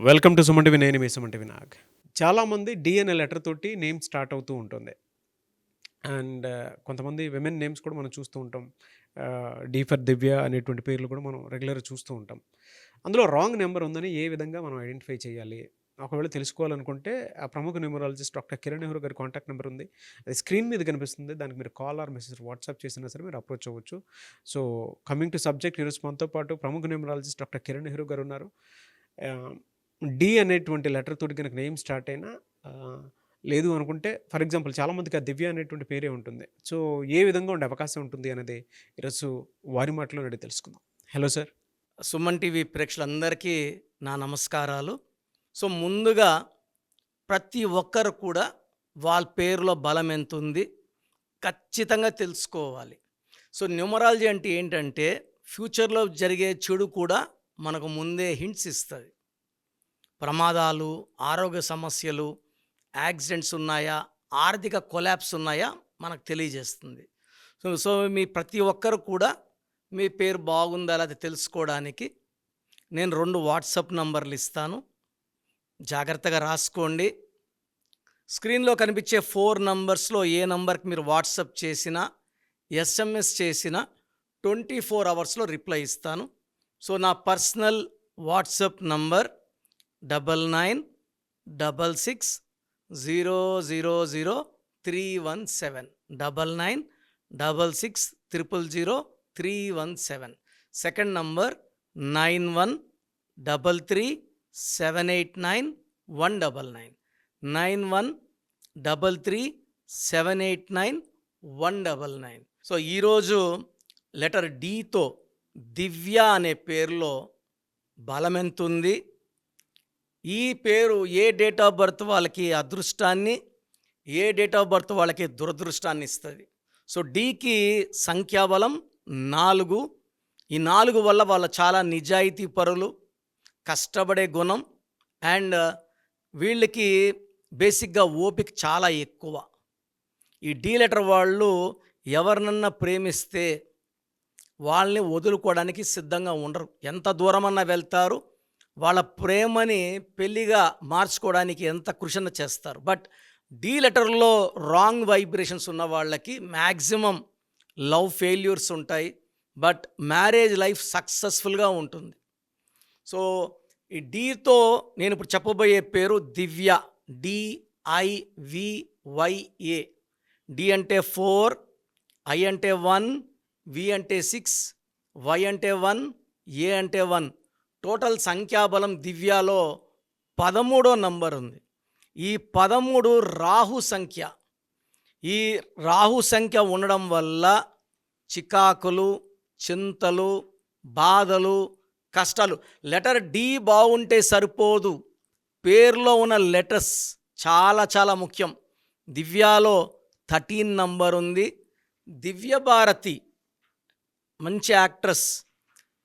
Welcome to Suman TV. నేను మీ Suman TV Nag. చాలామంది D అనే లెటర్ తోటి నేమ్ స్టార్ట్ అవుతూ ఉంటుంది. అండ్ కొంతమంది విమెన్ నేమ్స్ కూడా మనం చూస్తూ ఉంటాం. డి ఫర్ దివ్య అనేటువంటి పేర్లు కూడా మనం రెగ్యులర్గా చూస్తూ ఉంటాం. అందులో రాంగ్ నెంబర్ ఉందని ఏ విధంగా మనం ఐడెంటిఫై చేయాలి? ఒకవేళ తెలుసుకోవాలనుకుంటే ఆ ప్రముఖ న్యూమరాలజిస్ట్ డాక్టర్ కిరణ్ నెహ్రూ గారి కాంటాక్ట్ నెంబర్ ఉంది. అది స్క్రీన్ మీద కనిపిస్తుంది. దానికి మీరు కాల్ ఆర్ మెసేజ్ వాట్సాప్ చేసినా సరే మీరు అప్రోచ్ అవ్వచ్చు. సో కమింగ్ టు సబ్జెక్ట్, ఈరోజు మనతో పాటు ప్రముఖ న్యూమరాలజిస్ట్ డాక్టర్ కిరణ్ నెహ్రూ గారు ఉన్నారు. డి అనేటువంటి లెటర్ తోటి కనుక నేమ్ స్టార్ట్ అయినా లేదు అనుకుంటే, ఫర్ ఎగ్జాంపుల్ చాలామందికి ఆ దివ్య అనేటువంటి పేరే ఉంటుంది. సో ఏ విధంగా ఉండే అవకాశం ఉంటుంది అనేది ఈరోజు వారి మాటలో అడిగి తెలుసుకుందాం. Hello sir. సుమన్ టీవీ ప్రేక్షకులందరికీ నా నమస్కారాలు. సో ముందుగా ప్రతి ఒక్కరు కూడా వాళ్ళ పేరులో బలం ఎంత ఉంది ఖచ్చితంగా తెలుసుకోవాలి. సో న్యూమరాలజీ అంటే ఏంటంటే ఫ్యూచర్లో జరిగే చెడు కూడా మనకు ముందే హింట్స్ ఇస్తుంది. ప్రమాదాలు, ఆరోగ్య సమస్యలు, యాక్సిడెంట్స్ ఉన్నాయా, ఆర్థిక కొలాప్స్ ఉన్నాయా మనకు తెలియజేస్తుంది. సో మీ ప్రతి ఒక్కరు కూడా మీ పేరు బాగుందా లేదా తెలుసుకోవడానికి నేను 2 వాట్సాప్ నంబర్లు ఇస్తాను. జాగ్రత్తగా రాసుకోండి. స్క్రీన్లో కనిపించే 4 నంబర్స్లో ఏ నంబర్కి మీరు వాట్సాప్ చేసినా, ఎస్ఎంఎస్ చేసినా 24 అవర్స్లో రిప్లై ఇస్తాను. సో నా personal WhatsApp number 9966000317 9966000317. Second number 9133789199 9133789199. So ఈరోజు లెటర్ డితో దివ్య అనే పేరులో బలం ఎంత ఉంది, ఈ పేరు ఏ డేట్ ఆఫ్ బర్త్ వాళ్ళకి అదృష్టాన్ని, ఏ డేట్ ఆఫ్ బర్త్ వాళ్ళకి దురదృష్టాన్ని ఇస్తుంది. సో డీకి సంఖ్యాబలం 4. ఈ 4 వల్ల వాళ్ళు చాలా నిజాయితీ పరులు, కష్టపడే గుణం, అండ్ వీళ్ళకి బేసిక్గా ఓపిక చాలా ఎక్కువ. ఈ డి లెటర్ వాళ్ళు ఎవరినన్నా ప్రేమిస్తే వాళ్ళని వదులుకోవడానికి సిద్ధంగా ఉండరు. ఎంత దూరమన్నా వెళ్తారు. వాళ్ళ ప్రేమని పెళ్ళిగా మార్చుకోవడానికి ఎంత కృషి చేస్తారు. బట్ డి లెటర్లో రాంగ్ వైబ్రేషన్స్ ఉన్న వాళ్ళకి మ్యాక్సిమం లవ్ ఫెయిల్యూర్స్ ఉంటాయి. బట్ మ్యారేజ్ లైఫ్ సక్సెస్ఫుల్గా ఉంటుంది. సో ఈ డీతో నేను ఇప్పుడు చెప్పబోయే పేరు దివ్య. DIVYA. డి అంటే 4, ఐ అంటే 1, వి అంటే 6, వై అంటే 1, ఏ అంటే 1. టోటల్ సంఖ్యాబలం దివ్యాలో 13వ నంబర్ ఉంది. ఈ 13 రాహు సంఖ్య. ఈ రాహు సంఖ్య ఉండడం వల్ల చికాకులు, చింతలు, బాధలు, కష్టాలు. లెటర్ డి బాగుంటే సరిపోదు, పేరులో ఉన్న లెటర్స్ చాలా చాలా ముఖ్యం. దివ్యాలో 13 నంబర్ ఉంది. దివ్య భారతి మంచి యాక్ట్రెస్.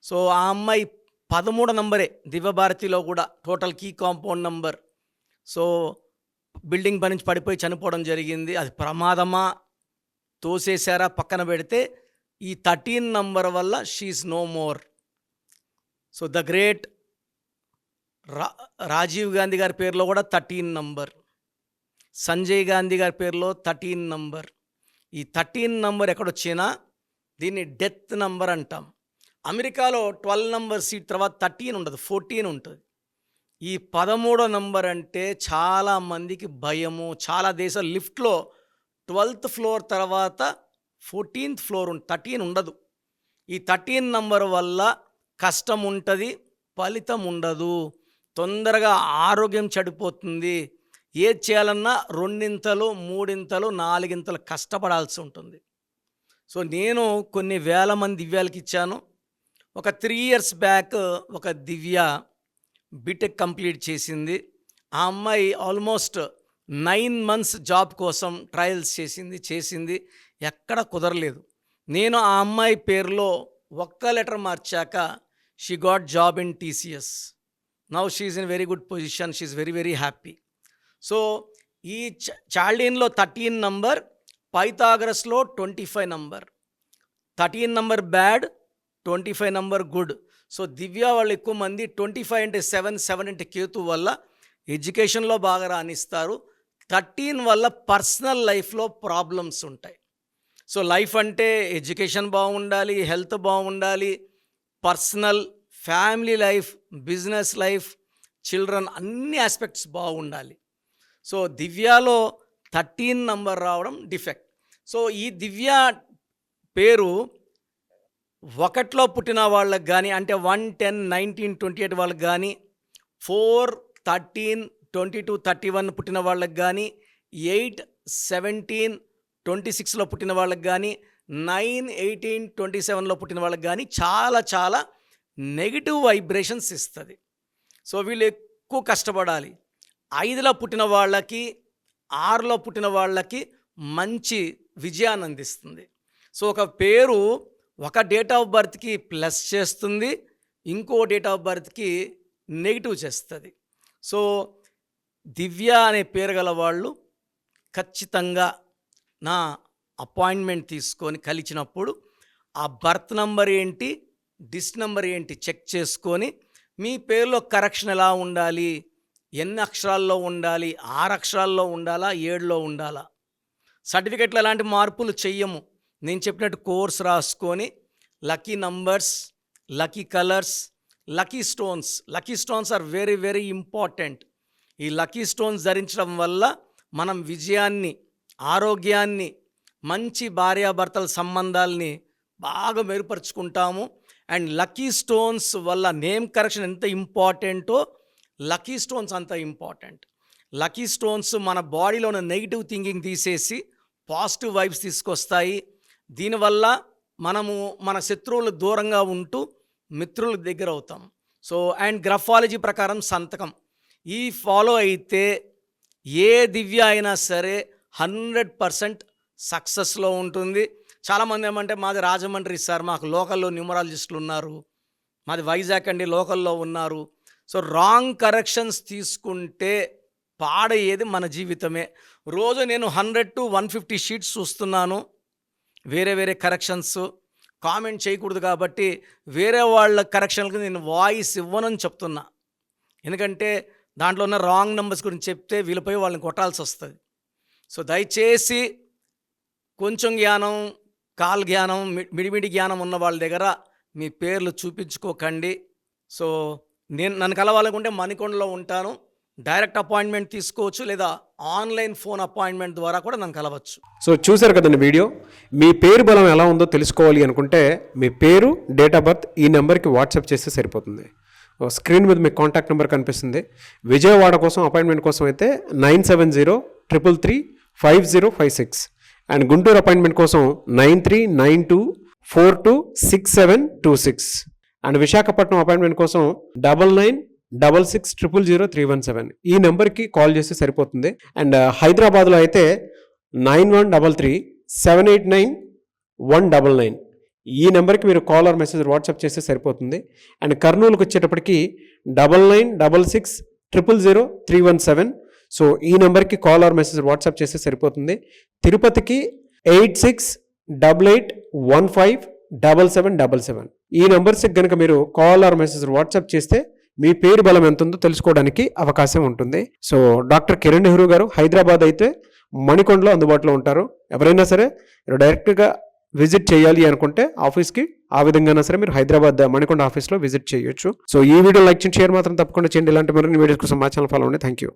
సో ఆ అమ్మాయి 13 నంబరే దివ్యభారతిలో కూడా టోటల్ కీ కాంపౌండ్ నంబర్. సో బిల్డింగ్ పై నుంచి పడిపోయి చనిపోవడం జరిగింది. అది ప్రమాదమా, తోసేశారా పక్కన పెడితే, ఈ 13 నంబర్ వల్ల she is no more. So the great Rajiv Gandhi గారి పేరులో కూడా 13 నంబర్, సంజయ్ గాంధీ గారి పేరులో 13 నంబర్. ఈ 13 నంబర్ ఎక్కడొచ్చినా దీన్ని డెత్ నంబర్ అంటాం. అమెరికాలో 12 నంబర్ సీట్ తర్వాత 13 ఉండదు, 14 ఉంటుంది. ఈ 13వ నంబర్ అంటే చాలామందికి భయము. చాలా దేశాలు లిఫ్ట్లో 12th ఫ్లోర్ తర్వాత 14th ఫ్లోర్ 13 ఉండదు. ఈ 13 నంబర్ వల్ల కష్టం ఉంటుంది, ఫలితం ఉండదు, తొందరగా ఆరోగ్యం చెడిపోతుంది. ఏది చేయాలన్నా 2 3 4 కష్టపడాల్సి ఉంటుంది. సో నేను కొన్ని వేల మంది దివ్యాలకి ఇచ్చాను. ఒక 3 years బ్యాక్ ఒక దివ్య బీటెక్ కంప్లీట్ చేసింది. ఆ అమ్మాయి ఆల్మోస్ట్ 9 months జాబ్ కోసం ట్రయల్స్ చేసింది, ఎక్కడ కుదరలేదు. నేను ఆ అమ్మాయి పేరులో ఒక్క లెటర్ మార్చాక she got job in TCS. Now she is in very good position, she is very very happy. So ఈ చాల్డీన్లో 13 నంబర్, పైథాగరస్లో 25 నంబర్. 13 number bad, 25 number good. So Divya వాళ్ళు ఎక్కువ మంది 25 అంటే 7, 7 అంటే కేతు వల్ల ఎడ్యుకేషన్లో బాగా రాణిస్తారు. 13 వల్ల పర్సనల్ లైఫ్లో ప్రాబ్లమ్స్ ఉంటాయి. సో లైఫ్ అంటే ఎడ్యుకేషన్ బాగుండాలి, హెల్త్ బాగుండాలి, personal, family life, business life, children, అన్ని ఆస్పెక్ట్స్ బాగుండాలి. సో దివ్యాలో 13 నంబర్ రావడం డిఫెక్ట్. సో ఈ దివ్య పేరు 1లో పుట్టిన వాళ్ళకి కానీ, అంటే 1, 10, 19, 28 వాళ్ళకి కానీ, 4, 13, 22, 31 పుట్టిన వాళ్ళకి కానీ, 8, 17, 26లో పుట్టిన వాళ్ళకి కానీ, 9, 18, 27లో పుట్టిన వాళ్ళకి కానీ చాలా చాలా నెగిటివ్ వైబ్రేషన్స్ ఇస్తుంది. సో వీళ్ళు ఎక్కువ కష్టపడాలి. 5లో పుట్టిన వాళ్ళకి, 6లో పుట్టిన వాళ్ళకి మంచి విజయాన్ని అందిస్తుంది. సో ఒక పేరు ఒక డేట్ ఆఫ్ బర్త్కి ప్లస్ చేస్తుంది, ఇంకో డేట్ ఆఫ్ బర్త్కి నెగిటివ్ చేస్తుంది. సో దివ్య అనే పేరు గల వాళ్ళు ఖచ్చితంగా నా అపాయింట్మెంట్ తీసుకొని కలిసినప్పుడు ఆ బర్త్ నంబర్ ఏంటి, డిస్ నంబర్ ఏంటి చెక్ చేసుకొని మీ పేరులో కరెక్షన్ ఎలా ఉండాలి, ఎన్ని అక్షరాల్లో ఉండాలి, 6 అక్షరాల్లో ఉండాలా, 7లో ఉండాలా. సర్టిఫికెట్లో ఎలాంటి మార్పులు చెయ్యము. నేను చెప్పినట్టు కోర్స్ రాసుకొని lucky numbers, lucky colours, lucky stones. Lucky stones are very very important. ఈ లక్కీ స్టోన్స్ ధరించడం వల్ల మనం విజయాన్ని, ఆరోగ్యాన్ని, మంచి భార్యాభర్తల సంబంధాలని బాగా మెరుగుపరుచుకుంటాము. అండ్ లక్కీ స్టోన్స్ వల్ల నేమ్ కరెక్షన్ ఎంత ఇంపార్టెంటో లక్కీ స్టోన్స్ అంత ఇంపార్టెంట్. లక్కీ స్టోన్స్ మన బాడీలో ఉన్న నెగిటివ్ థింకింగ్ తీసేసి పాజిటివ్ వైబ్స్ తీసుకొస్తాయి. దీనివల్ల మనము మన శత్రువులు దూరంగా ఉంటూ మిత్రుల దగ్గర అవుతాం. సో అండ్ గ్రఫాలజీ ప్రకారం సంతకం ఈ ఫాలో అయితే ఏ దివ్య అయినా సరే 100% సక్సెస్లో ఉంటుంది. చాలామంది ఏమంటే మాది రాజమండ్రి సార్, మాకు లోకల్లో న్యూమరాలజిస్టులు ఉన్నారు, మాది వైజాగ్ అండి, లోకల్లో ఉన్నారు. సో రాంగ్ కరెక్షన్స్ తీసుకుంటే పాడయ్యేది మన జీవితమే. రోజు నేను 100 to 150 షీట్స్ చూస్తున్నాను. వేరే వేరే కరెక్షన్స్ కామెంట్ చేయకూడదు కాబట్టి వేరే వాళ్ళ కరెక్షన్లకు నేను వాయిస్ ఇవ్వనని చెప్తున్నా. ఎందుకంటే దాంట్లో ఉన్న రాంగ్ నెంబర్స్ గురించి చెప్తే వీళ్ళపై వాళ్ళని కొట్టాల్సి వస్తుంది. సో దయచేసి కొంచెం జ్ఞానం, కాల్ జ్ఞానం, మిడిమిడి జ్ఞానం ఉన్న వాళ్ళ దగ్గర మీ పేర్లు చూపించుకోకండి. సో నన్ను కలవాలనుకుంటే మణికొండలో ఉంటాను. డైరెక్ట్ అపాయింట్మెంట్ తీసుకోవచ్చు, లేదా ఆన్లైన్ ఫోన్ అపాయింట్మెంట్ ద్వారా కూడా నన్ను కలవచ్చు. సో చూశారు కదండి వీడియో. మీ పేరు బలం ఎలా ఉందో తెలుసుకోవాలి అనుకుంటే మీ పేరు, డేట్ ఆఫ్ బర్త్ ఈ నెంబర్కి వాట్సాప్ చేస్తే సరిపోతుంది. స్క్రీన్ మీద మీకు కాంటాక్ట్ నెంబర్ కనిపిస్తుంది. విజయవాడ కోసం అపాయింట్మెంట్ కోసం అయితే 9703335056 అండ్ గుంటూరు అపాయింట్మెంట్ కోసం 9392426726 అండ్ విశాఖపట్నం అపాయింట్మెంట్ కోసం 9966600317 ఈ నెంబర్కి కాల్ చేస్తే సరిపోతుంది. అండ్ హైదరాబాద్లో అయితే 9133789199 ఈ నెంబర్కి మీరు కాల్ ఆర్ మెసేజ్ వాట్సాప్ చేస్తే సరిపోతుంది. అండ్ కర్నూలుకి వచ్చేటప్పటికి 9966000317 సో ఈ నెంబర్కి కాల్ ఆర్ మెసేజ్ వాట్సాప్ చేస్తే సరిపోతుంది. తిరుపతికి 8688157777 ఈ నెంబర్స్కి కనుక మీరు కాల్ ఆర్ మెసేజ్ వాట్సాప్ చేస్తే మీ పేరు బలం ఎంత ఉందో తెలుసుకోవడానికి అవకాశం ఉంటుంది. సో డాక్టర్ కిరణ్ నెహ్రూ గారు హైదరాబాద్ అయితే మణికొండలో అందుబాటులో ఉంటారు. ఎవరైనా సరే మీరు డైరెక్ట్గా విజిట్ చేయాలి అనుకుంటే ఆఫీస్కి ఆ విధంగా సరే మీరు హైదరాబాద్ మణికొండ ఆఫీస్లో విజిట్ చేయొచ్చు. సో ఈ వీడియో లైక్ చేయండి, షేర్ మాత్రం తప్పకుండా చేయండి. ఇలాంటి మరిన్ని వీడియోస్ కోసం మా ఛానల్ ఫాలో అవ్వండి. Thank you.